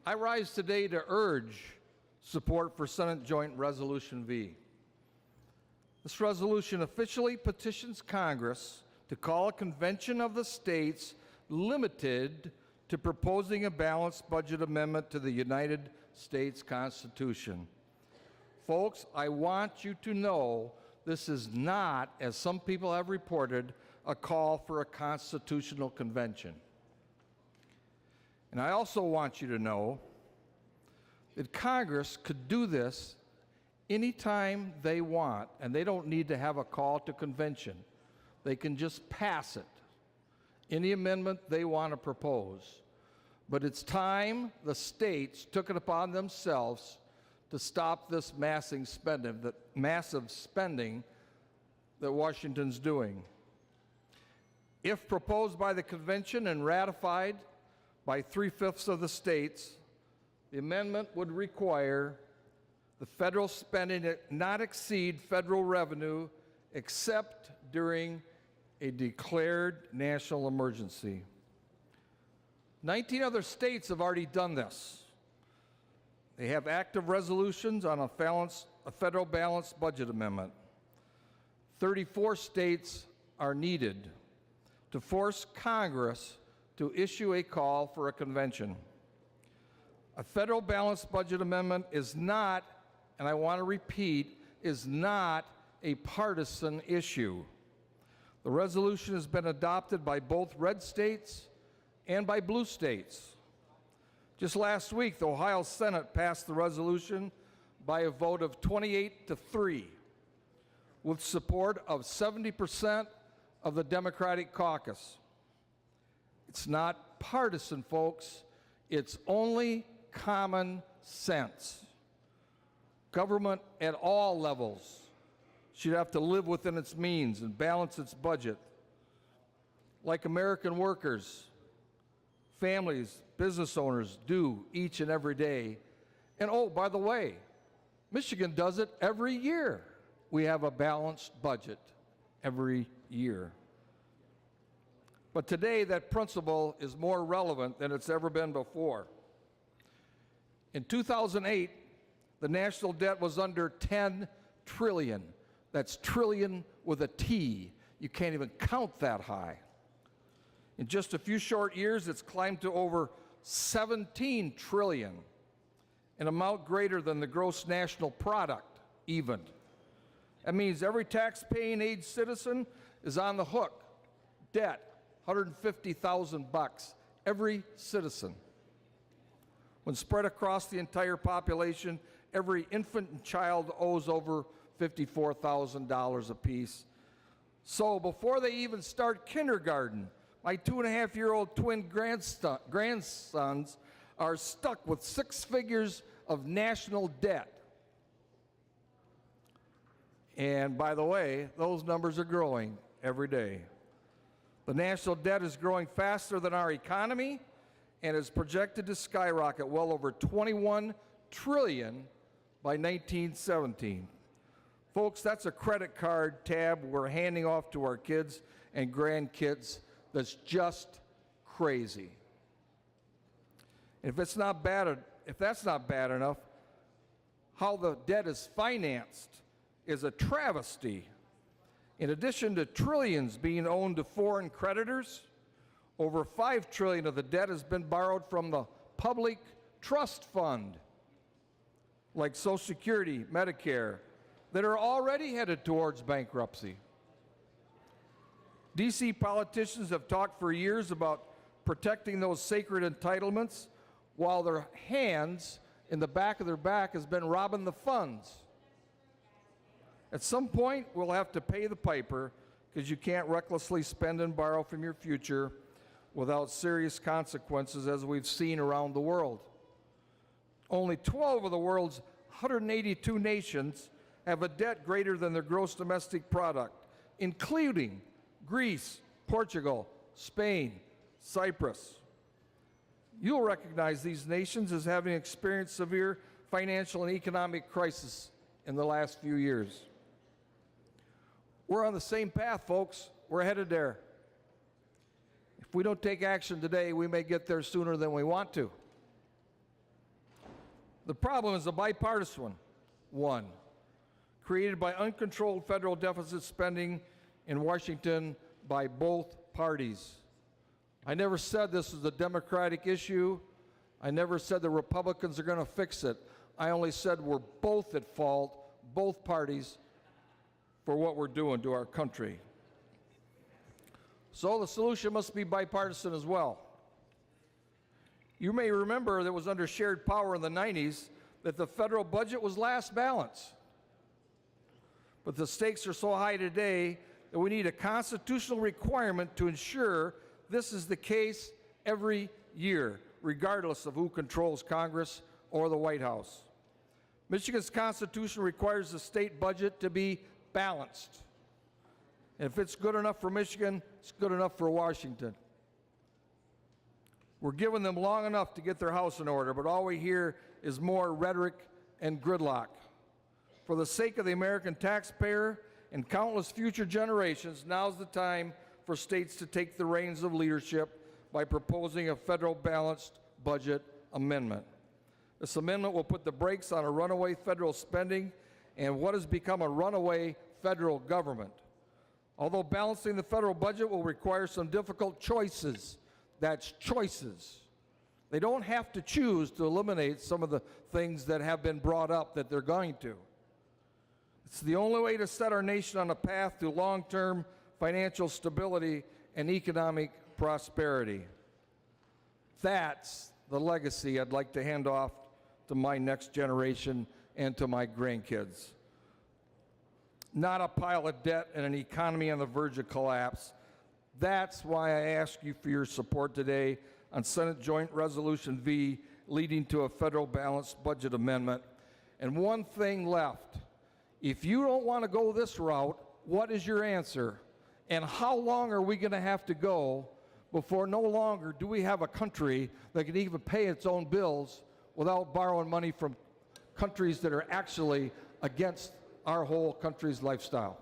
I rise today to urge support for Senate Joint Resolution V. This resolution officially petitions Congress to call a convention of the states limited to proposing a balanced budget amendment to the United States Constitution. Folks, I want you to know this is not, as some people have reported, a call for a constitutional convention. And I also want you to know that Congress could do this anytime they want, and they don't need to have a call to convention. They can just pass it, any amendment they want to propose. But it's time the states took it upon themselves to stop this massive spending that Washington's doing. If proposed by the convention and ratified by 3/5 of the states, the amendment would require the federal spending to not exceed federal revenue except during a declared national emergency. 19 other states have already done this. They have active resolutions on a federal balanced budget amendment. 34 states are needed to force Congress to issue a call for a convention. A federal balanced budget amendment is not, and I want to repeat, is not a partisan issue. The resolution has been adopted by both red states and by blue states. Just last week, the Ohio Senate passed the resolution by a vote of 28-3, with support of 70% of the Democratic caucus. It's not partisan, folks. It's only common sense. Government at all levels should have to live within its means and balance its budget. Like American workers, families, business owners do each and every day. And oh, by the way, Michigan does it every year. We have a balanced budget every year. But today, that principle is more relevant than it's ever been before. In 2008, the national debt was under 10 trillion. That's trillion with a T. You can't even count that high. In just a few short years, it's climbed to over 17 trillion, an amount greater than the gross national product, even. That means every tax-paying age citizen is on the hook. Debt, $150,000, every citizen. When spread across the entire population, every infant and child owes over $54,000 apiece. So before they even start kindergarten, my 2.5-year-old twin grandsons are stuck with 6 figures of national debt. And by the way, those numbers are growing every day. The national debt is growing faster than our economy and is projected to skyrocket well over 21 trillion by 1917. Folks, that's a credit card tab we're handing off to our kids and grandkids that's just crazy. If that's not bad enough, how the debt is financed is a travesty. In addition to trillions being owned to foreign creditors, over 5 trillion of the debt has been borrowed from the public trust fund, like Social Security, Medicare, that are already headed towards bankruptcy. DC politicians have talked for years about protecting those sacred entitlements while their hands in the back of their back has been robbing the funds. At some point, we'll have to pay the piper because you can't recklessly spend and borrow from your future without serious consequences, as we've seen around the world. Only 12 of the world's 182 nations have a debt greater than their gross domestic product, including Greece, Portugal, Spain, Cyprus. You'll recognize these nations as having experienced severe financial and economic crisis in the last few years. We're on the same path, folks. We're headed there. If we don't take action today, we may get there sooner than we want to. The problem is a bipartisan one, created by uncontrolled federal deficit spending in Washington by both parties. I never said this was a Democratic issue. I never said the Republicans are going to fix it. I only said we're both at fault, both parties, for what we're doing to our country. So the solution must be bipartisan as well. You may remember that it was under shared power in the 90s that the federal budget was last balanced. But the stakes are so high today that we need a constitutional requirement to ensure this is the case every year, regardless of who controls Congress or the White House. Michigan's Constitution requires the state budget to be balanced. And if it's good enough for Michigan, it's good enough for Washington. We're giving them long enough to get their house in order, but all we hear is more rhetoric and gridlock. For the sake of the American taxpayer and countless future generations, now's the time for states to take the reins of leadership by proposing a federal balanced budget amendment. This amendment will put the brakes on a runaway federal spending and what has become a runaway federal government. Although balancing the federal budget will require some difficult choices, that's choices. They don't have to choose to eliminate some of the things that have been brought up that they're going to. It's the only way to set our nation on a path to long-term financial stability and economic prosperity. That's the legacy I'd like to hand off to my next generation and to my grandkids. Not a pile of debt and an economy on the verge of collapse. That's why I ask you for your support today on Senate Joint Resolution V, leading to a federal balanced budget amendment. And one thing left. If you don't want to go this route, what is your answer? And how long are we going to have to go before no longer do we have a country that can even pay its own bills without borrowing money from countries that are actually against our whole country's lifestyle?